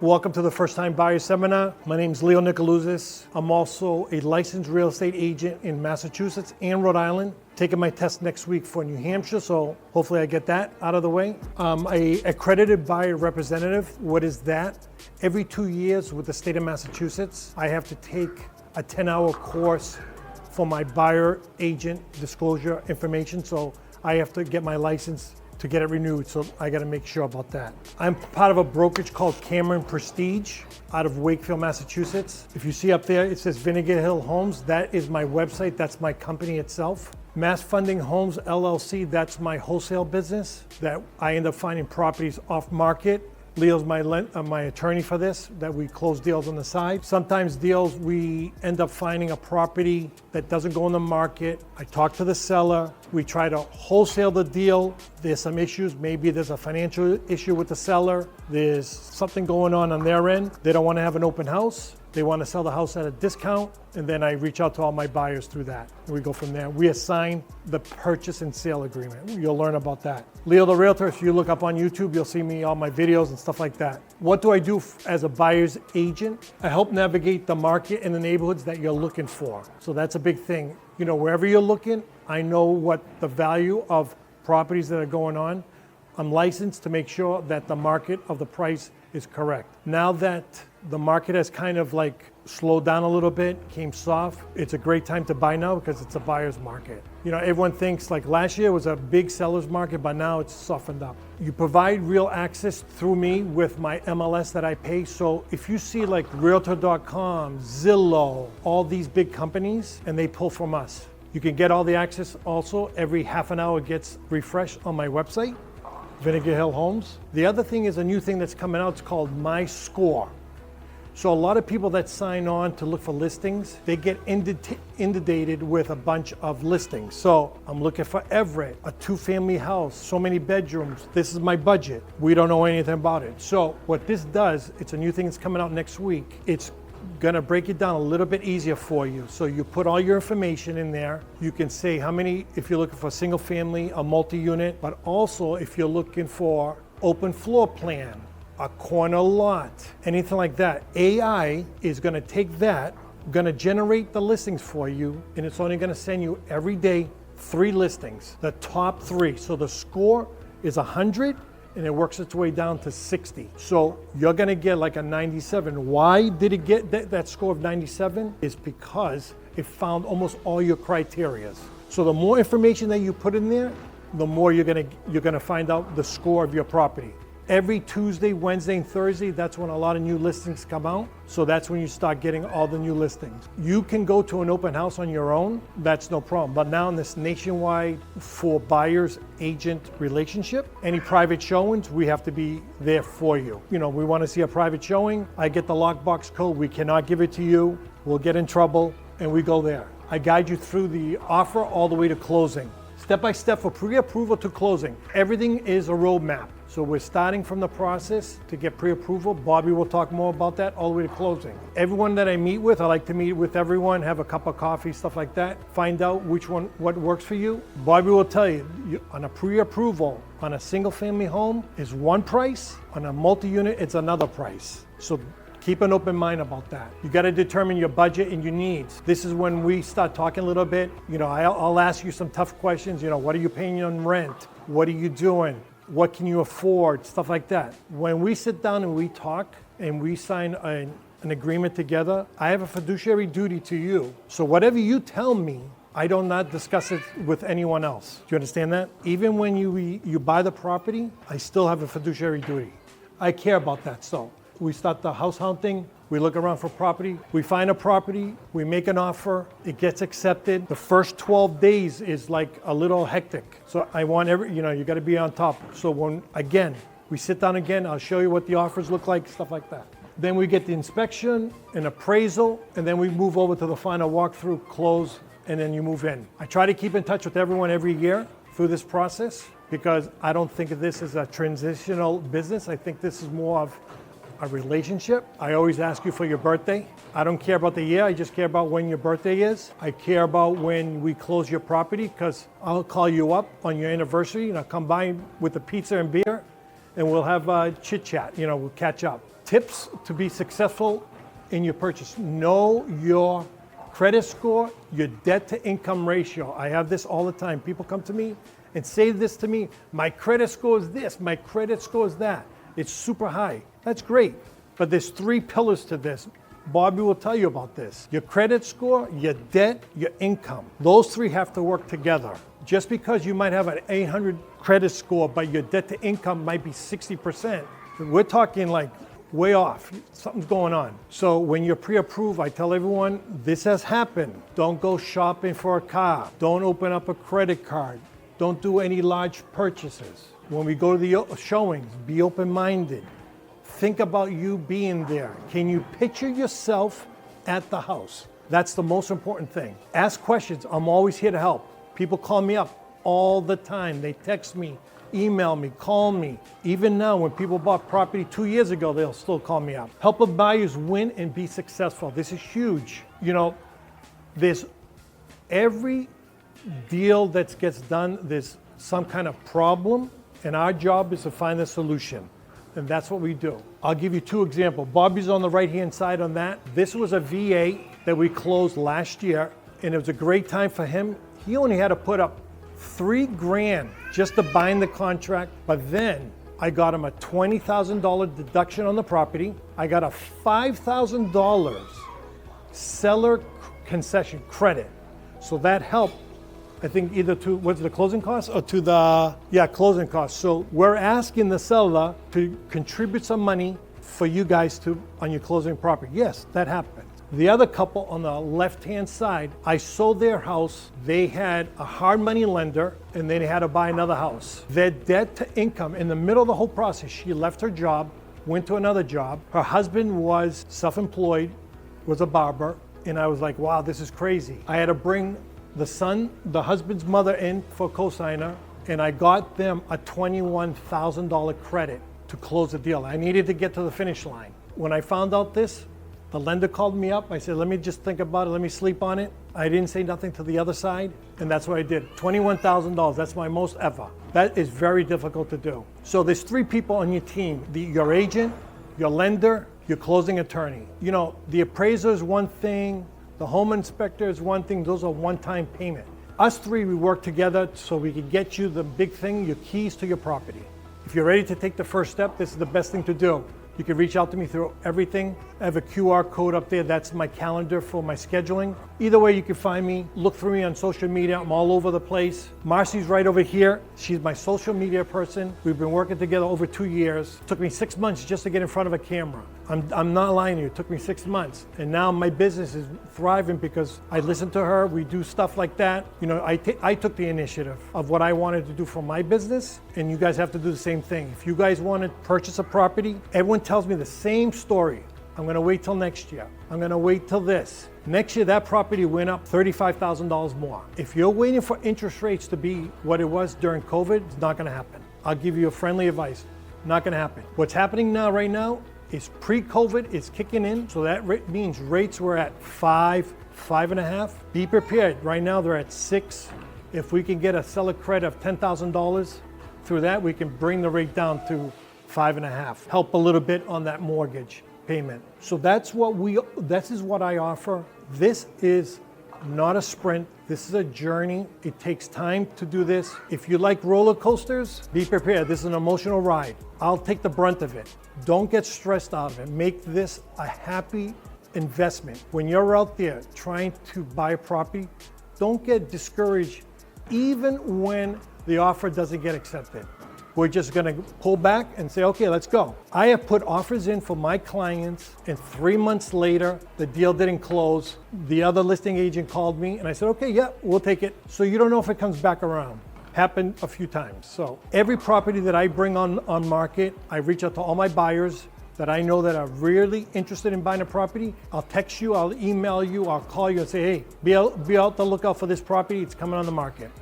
Welcome to the First Time Buyer Seminar. My name is Nikolouzos. I'm also a licensed real estate agent in Massachusetts and Rhode Island. Taking my test next week for New Hampshire, so hopefully I get that out of the way. I'm an accredited buyer representative. What is that? Every 2 years with the state of Massachusetts, I have to take a 10-hour course for my buyer agent disclosure information, so I have to get my license to get it renewed, so I gotta make sure about that. I'm part of a brokerage called Cameron Prestige out of Wakefield, Massachusetts. If you see up there, it says Vinegar Homes. That is my website, that's my company itself. Mass Funding Homes LLC, that's my wholesale business that I end up finding properties off market. Leo's my attorney for this, that we close deals on the side. Sometimes deals, we end up finding a property that doesn't go on the market. I talk to the seller. We try to wholesale the deal. There's some issues. Maybe there's a financial issue with the seller. There's something going on their end. They don't want to have an open house. They want to sell the house at a discount, and then I reach out to all my buyers through that. And we go from there. We assign the purchase and sale agreement. You'll learn about that. Leo the Realtor, if you look up on YouTube, you'll see me, all my videos and stuff like that. What do I do as a buyer's agent? I help navigate the market in the neighborhoods that you're looking for. So that's a big thing. You know, wherever you're looking, I know what the value of properties that are going on. I'm licensed to make sure that the market of the price is correct. Now that the market has kind of like slowed down a little bit, came soft, it's a great time to buy now because it's a buyer's market. You know, everyone thinks like last year was a big seller's market, but now it's softened up. You provide real access through me with my MLS that I pay. So if you see like Realtor.com, Zillow, all these big companies, and they pull from us, you can get all the access also. Every half an hour it gets refreshed on my website, Vinegar Hill Homes. The other thing is a new thing that's coming out. It's called My Score. So a lot of people that sign on to look for listings, they get inundated with a bunch of listings. So I'm looking for Everett, a 2-family house, so many bedrooms. This is my budget. We don't know anything about it. So what this does, it's a new thing that's coming out next week. It's gonna break it down a little bit easier for you. So you put all your information in there. You can say how many, if you're looking for a single family, a multi-unit, but also if you're looking for open floor plan, a corner lot, anything like that. AI is gonna take that, gonna generate the listings for you, and it's only gonna send you every day 3 listings, the top 3. So the score is 100, and it works its way down to 60. So you're gonna get like a 97. Why did it get that score of 97? Is because it found almost all your criterias. So the more information that you put in there, the more you're gonna find out the score of your property. Every Tuesday, Wednesday, and Thursday, that's when a lot of new listings come out. So that's when you start getting all the new listings. You can go to an open house on your own, that's no problem. But now in this nationwide for buyers agent relationship, any private showings, we have to be there for you. You know, we want to see a private showing, I get the lockbox code, we cannot give it to you, we'll get in trouble, and we go there. I guide you through the offer all the way to closing. Step by step for pre-approval to closing. Everything is a roadmap. So we're starting from the process to get pre-approval. Bobby will talk more about that all the way to closing. Everyone that I meet with, I like to meet with everyone, have a cup of coffee, stuff like that. Find out what works for you. Bobby will tell you, on a pre-approval, on a single family home is one price, on a multi-unit, it's another price. So keep an open mind about that. You got to determine your budget and your needs. This is when we start talking a little bit. You know, I'll ask you some tough questions. You know, what are you paying on rent? What are you doing? What can you afford? Stuff like that. When we sit down and we talk and we sign an agreement together, I have a fiduciary duty to you. So whatever you tell me, I do not discuss it with anyone else. Do you understand that? Even when you buy the property, I still have a fiduciary duty. I care about that. So we start the house hunting, we look around for property, we find a property, we make an offer, it gets accepted. The first 12 days is like a little hectic. So I want you gotta be on top. So when, again, we sit down again, I'll show you what the offers look like, stuff like that. Then we get the inspection, an appraisal, and then we move over to the final walkthrough, close, and then you move in. I try to keep in touch with everyone every year through this process because I don't think of this as a transitional business. I think this is more of a relationship. I always ask you for your birthday. I don't care about the year, I just care about when your birthday is. I care about when we close your property because I'll call you up on your anniversary and I'll come by with the pizza and beer and we'll have chit chat, we'll catch up. Tips to be successful in your purchase. Know your credit score, your debt to income ratio. I have this all the time. People come to me and say this to me, my credit score is this, my credit score is that. It's super high. That's great. But there's 3 pillars to this. Bobby will tell you about this. Your credit score, your debt, your income. Those 3 have to work together. Just because you might have an 800 credit score, but your debt to income might be 60%, we're talking like way off. Something's going on. So when you're pre-approved, I tell everyone, this has happened. Don't go shopping for a car. Don't open up a credit card. Don't do any large purchases. When we go to the showings, be open-minded. Think about you being there. Can you picture yourself at the house? That's the most important thing. Ask questions. I'm always here to help. People call me up all the time. They text me, email me, call me. Even now, when people bought property 2 years ago, they'll still call me up. Help buyers win and be successful. This is huge. You know, there's every deal that gets done, there's some kind of problem, and our job is to find a solution. And that's what we do. I'll give you 2 examples. Bobby's on the right-hand side on that. This was a VA that we closed last year, and it was a great time for him. He only had to put up $3,000 just to bind the contract, but then I got him a $20,000 deduction on the property. I got a $5,000 seller concession credit. So that helped, I think, either to, what's the closing costs or to the, closing costs. So we're asking the seller to contribute some money for you guys to, on your closing property. Yes, that happened. The other couple on the left-hand side, I sold their house. They had a hard money lender and they had to buy another house. Their debt to income, in the middle of the whole process, she left her job, went to another job. Her husband was self-employed, was a barber, and I was like, wow, this is crazy. I had to bring the husband's mother in for a cosigner, and I got them a $21,000 credit to close the deal. I needed to get to the finish line. When I found out this, the lender called me up. I said, let me just think about it. Let me sleep on it. I didn't say nothing to the other side, and that's what I did. $21,000, that's my most ever. That is very difficult to do. So there's 3 people on your team, your agent, your lender, your closing attorney. You know, the appraiser is one thing, the home inspector is one thing, those are one-time payment. Us 3, we work together so we can get you the big thing, your keys to your property. If you're ready to take the first step, this is the best thing to do. You can reach out to me through everything. I have a QR code up there. That's my calendar for my scheduling. Either way, you can find me. Look for me on social media. I'm all over the place. Marcy's right over here. She's my social media person. We've been working together over 2 years. It took me 6 months just to get in front of a camera. I'm not lying to you. It took me 6 months. And now my business is thriving because I listen to her. We do stuff like that. You know, I took the initiative of what I wanted to do for my business, and you guys have to do the same thing. If you guys want to purchase a property, everyone tells me the same story. I'm going to wait till next year. I'm going to wait till this. Next year, that property went up $35,000 more. If you're waiting for interest rates to be what it was during COVID, it's not going to happen. I'll give you a friendly advice. Not going to happen. What's happening now, right now, is pre-COVID is kicking in. So that means rates were at 5, 5.5. Be prepared. Right now, they're at 6. If we can get a seller credit of $10,000 through that, we can bring the rate down to 5.5. Help a little bit on that mortgage payment. So this is what I offer. This is not a sprint. This is a journey. It takes time to do this. If you like roller coasters, be prepared. This is an emotional ride. I'll take the brunt of it. Don't get stressed out of it. Make this a happy investment. When you're out there trying to buy a property, don't get discouraged even when the offer doesn't get accepted. We're just gonna pull back and say, okay, let's go. I have put offers in for my clients, and 3 months later, the deal didn't close. The other listing agent called me and I said, okay, yeah, we'll take it. So you don't know if it comes back around. Happened a few times. So every property that I bring on market, I reach out to all my buyers that I know that are really interested in buying a property. I'll text you, I'll email you, I'll call you and say, hey, be out the lookout for this property, it's coming on the market.